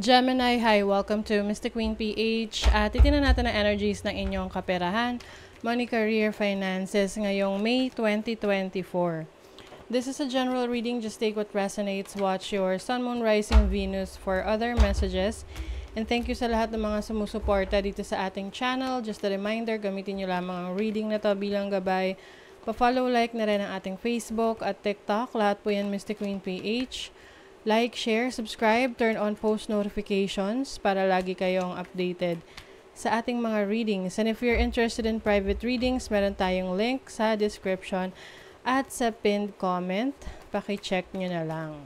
Gemini, hi! Welcome to Mystic Queen PH. Titingnan natin ang energies ng inyong kaperahan, money, career, finances ngayong May 2024. This is a general reading. Just take what resonates. Watch your Sun, Moon, Rising, Venus for other messages. And thank you sa lahat ng mga sumusuporta dito sa ating channel. Just a reminder, gamitin nyo lamang ang reading na to bilang gabay. Pa-follow, like na rin ang ating Facebook at TikTok. Lahat po yan Mystic Queen PH. Like, share, subscribe, turn on post notifications para lagi kayong updated sa ating mga readings. And if you're interested in private readings, meron tayong link sa description at sa pinned comment. Paki-check nyo na lang.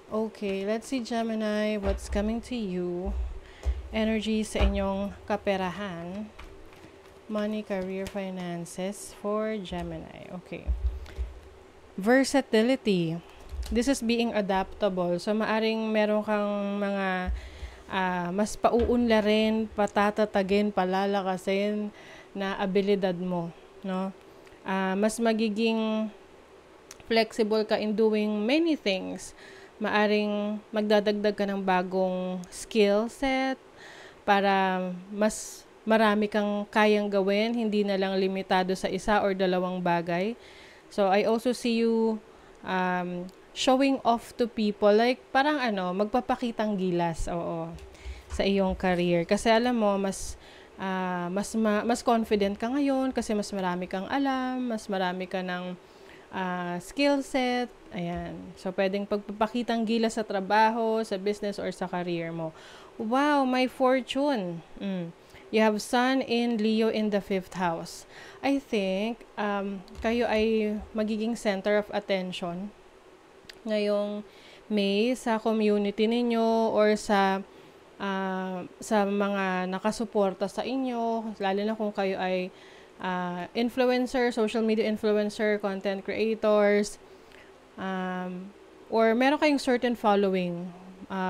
Okay, let's see Gemini, what's coming to you. Energy sa inyong kaperahan. Money, career, finances for Gemini. Okay. Versatility. This is being adaptable. So, maaring meron kang mga mas pauunlarin, patatatagin, palalakasin na abilidad mo. No? Mas magiging flexible ka in doing many things. Maaring magdadagdag ka ng bagong skill set para mas marami kang kayang gawin, hindi na lang limitado sa isa or dalawang bagay. So, I also see you showing off to people, like parang magpapakitang gilas, sa iyong career. Kasi alam mo, mas confident ka ngayon kasi mas marami kang alam, mas marami ka ng skill set. Ayan. So, pwedeng pagpapakitang gilas sa trabaho, sa business, or sa career mo. Wow, my fortune. You have Sun in Leo in the 5th house. I think kayo ay magiging center of attention ngayong May sa community ninyo or sa mga nakasuporta sa inyo, lalo na kung kayo ay influencer, social media influencer, content creators, or meron kayong certain following.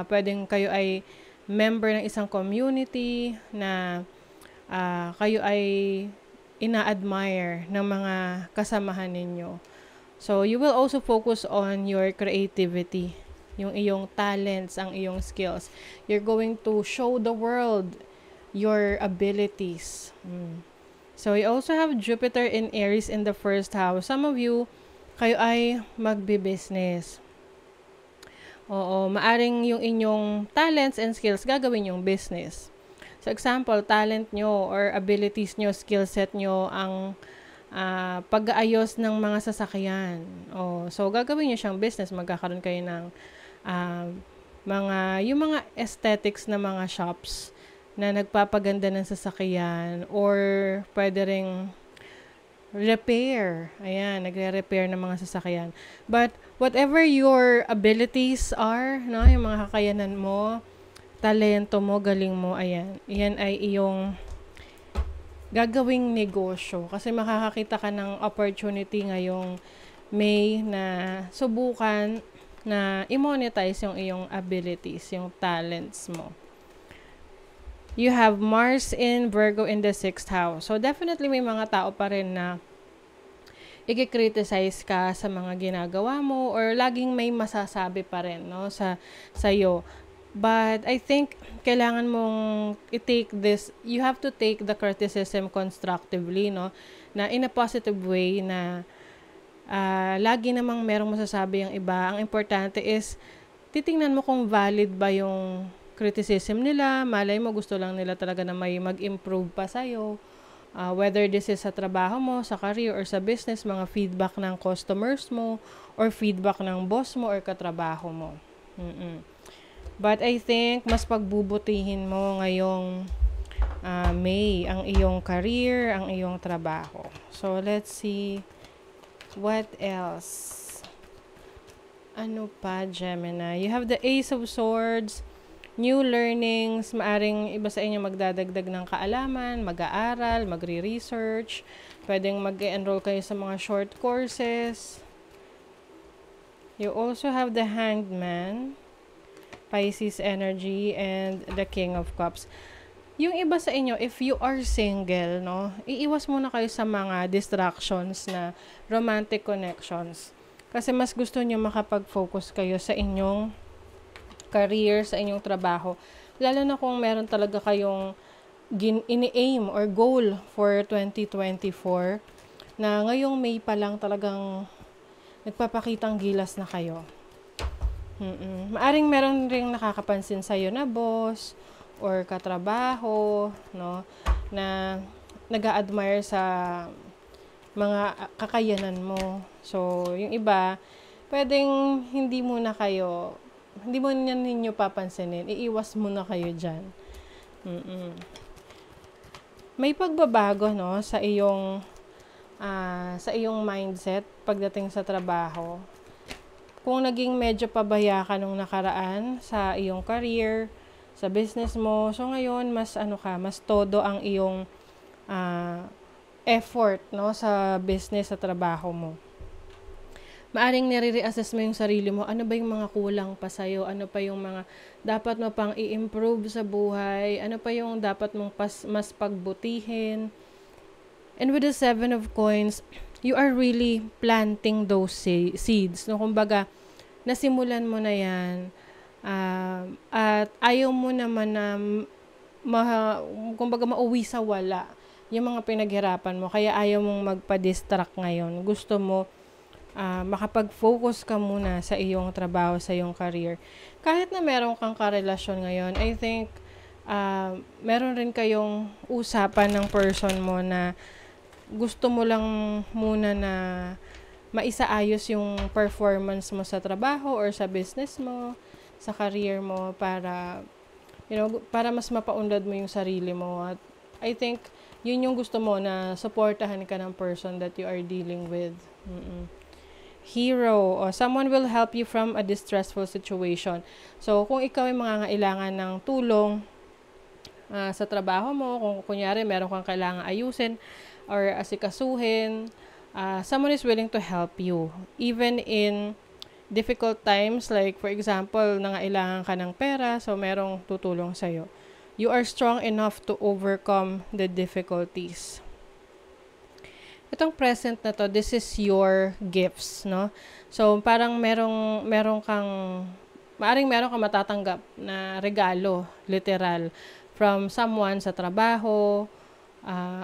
Pwedeng kayo ay member ng isang community na kayo ay ina-admire ng mga kasamahan ninyo. So, you will also focus on your creativity, yung iyong talents, ang iyong skills. You're going to show the world your abilities. So, you also have Jupiter in Aries in the 1st house. Some of you, kayo ay magbi-business. Oo, maaring yung inyong talents and skills gagawin yung business. So, example, talent nyo or abilities nyo, skill set nyo, ang pag-aayos ng mga sasakyan. So, gagawin nyo siyang business. Magkakaroon kayo ng yung mga aesthetics na mga shops na nagpapaganda ng sasakyan or pwede ring repair. Ayan, nagre-repair ng mga sasakyan. But, whatever your abilities are, no, yung mga kakayanan mo, talento mo, galing mo, ayan. Yan ay iyong gagawing negosyo. Kasi makakakita ka ng opportunity ngayong May na subukan na i-monetize yung iyong abilities, yung talents mo. You have Mars in Virgo in the 6th house. So, definitely may mga tao pa rin na i-criticize ka sa mga ginagawa mo or laging may masasabi pa rin, no, sa'yo. But I think kailangan mong i-take this, you have to take the criticism constructively, no, na in a positive way na lagi namang merong masasabi ang iba. Ang importante is titingnan mo kung valid ba yung criticism nila. Malay mo gusto lang nila talaga na may mag-improve pa sa'yo. Whether this is sa trabaho mo, sa career, or sa business, mga feedback ng customers mo, or feedback ng boss mo, or katrabaho mo. But I think, mas pagbubutihin mo ngayong May, ang iyong career, ang iyong trabaho. So, let's see. What else? Ano pa, Gemini? You have the Ace of Swords, new learnings, maaring iba sa inyo magdadagdag ng kaalaman, mag-aaral, magre-research, pwedeng mag-enroll kayo sa mga short courses. You also have the Hanged Man, Pisces energy, and the King of Cups. Yung iba sa inyo, if you are single, no, iiwas muna kayo sa mga distractions na romantic connections. Kasi mas gusto nyo makapag-focus kayo sa inyong career, sa inyong trabaho. Lalo na kung meron talaga kayong ini-aim or goal for 2024 na ngayong May pa lang talagang nagpapakitang gilas na kayo. Maaring meron ring nakakapansin sa'yo na boss or katrabaho, no, na nag-a-admire sa mga kakayanan mo. So, yung iba, pwedeng hindi mo ninyo papansinin. Iiwas muna kayo dyan. May pagbabago, no, sa iyong mindset pagdating sa trabaho. Kung naging medyo pabaya ka nung nakaraan sa iyong career, sa business mo, so ngayon mas todo ang iyong effort, no, sa business, sa trabaho mo. Maaring nire-reassess mo yung sarili mo. Ano ba yung mga kulang pa sa'yo? Ano pa yung mga dapat mo pang i-improve sa buhay? Ano pa yung dapat mong mas pagbutihin? And with the 7 of coins, you are really planting those seeds. No? Kumbaga, nasimulan mo na yan. At ayaw mo naman na kumbaga mauwi sa wala yung mga pinaghirapan mo. Kaya ayaw mong magpa-distract ngayon. Gusto mo makapag-focus ka muna sa iyong trabaho, sa iyong career. Kahit na meron kang karelasyon ngayon, I think meron rin kayong usapan ng person mo na gusto mo lang muna na maisaayos yung performance mo sa trabaho or sa business mo, sa career mo para para mas mapaunlad mo yung sarili mo. At I think yun yung gusto mo, na supportahan ka ng person that you are dealing with. Hero, or someone will help you from a distressful situation. So, kung ikaw ay mangangailangan ng tulong sa trabaho mo, kung kunyari meron kang kailangan ayusin or asikasuhin, someone is willing to help you. Even in difficult times, like for example, nangailangan ka ng pera, so merong tutulong sa'yo. You are strong enough to overcome the difficulties. Itong present na to, this is your gifts, no? So, parang maaring meron kang matatanggap na regalo, literal, from someone sa trabaho,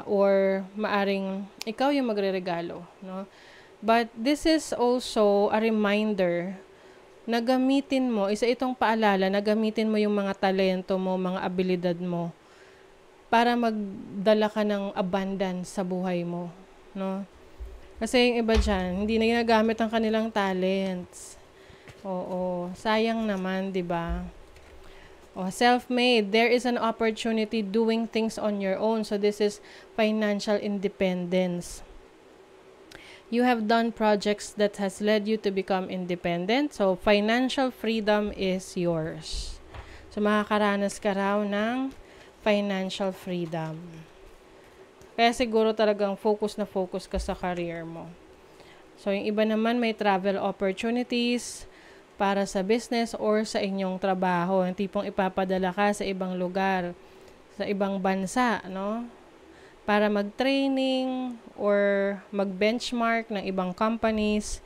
or maaring ikaw yung magre-regalo, no? But this is also a reminder na gamitin mo, isa itong paalala na gamitin mo yung mga talento mo, mga abilidad mo para magdala ka ng abundance sa buhay mo, no? Kasi yung iba dyan, hindi na ginagamit ang kanilang talents. Oo, sayang naman, di ba? Self-made, there is an opportunity doing things on your own. So this is financial independence. You have done projects that has led you to become independent. So financial freedom is yours. So makakaranas ka raw ng financial freedom. Kaya siguro talagang focus ka sa career mo. So yung iba naman may travel opportunities para sa business or sa inyong trabaho. Yung tipong ipapadala ka sa ibang lugar, sa ibang bansa, no? Para mag-training or mag-benchmark ng ibang companies.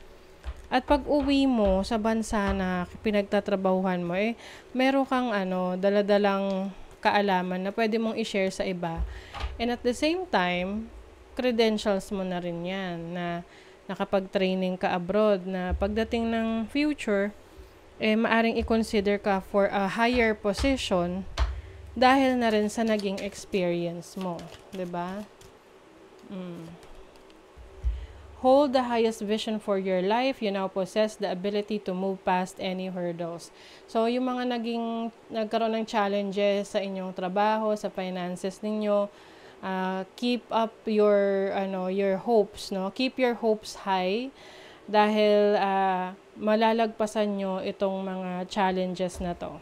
At pag uwi mo sa bansa na pinagtatrabahuhan mo, meron kang daladalang kaalaman na pwede mong i-share sa iba. And at the same time, credentials mo na rin yan na nakapag-training ka abroad, na pagdating ng future, maaring i-consider ka for a higher position dahil na rin sa naging experience mo. Diba? Hold the highest vision for your life. You now possess the ability to move past any hurdles. So, yung mga nagkaroon ng challenges sa inyong trabaho, sa finances ninyo, keep up your hopes, no? Keep your hopes high dahil malalagpasan nyo itong mga challenges na to.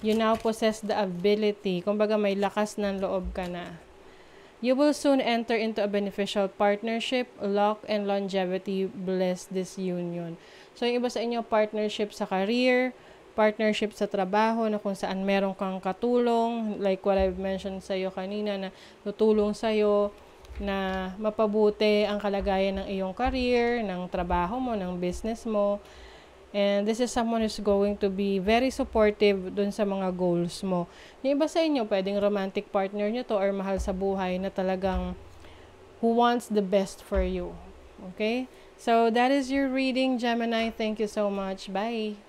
You now possess the ability, kumbaga may lakas ng loob ka na. You will soon enter into a beneficial partnership. Luck and longevity bless this union. So, yung iba sa inyo, partnership sa career, partnership sa trabaho, na kung saan meron kang katulong, like what I've mentioned sa'yo kanina, na tutulong sa'yo na mapabuti ang kalagayan ng iyong career, ng trabaho mo, ng business mo. And this is someone who's going to be very supportive dun sa mga goals mo. Yung iba sa inyo, pwedeng romantic partner nyo to or mahal sa buhay na talagang who wants the best for you. Okay? So, that is your reading, Gemini. Thank you so much. Bye!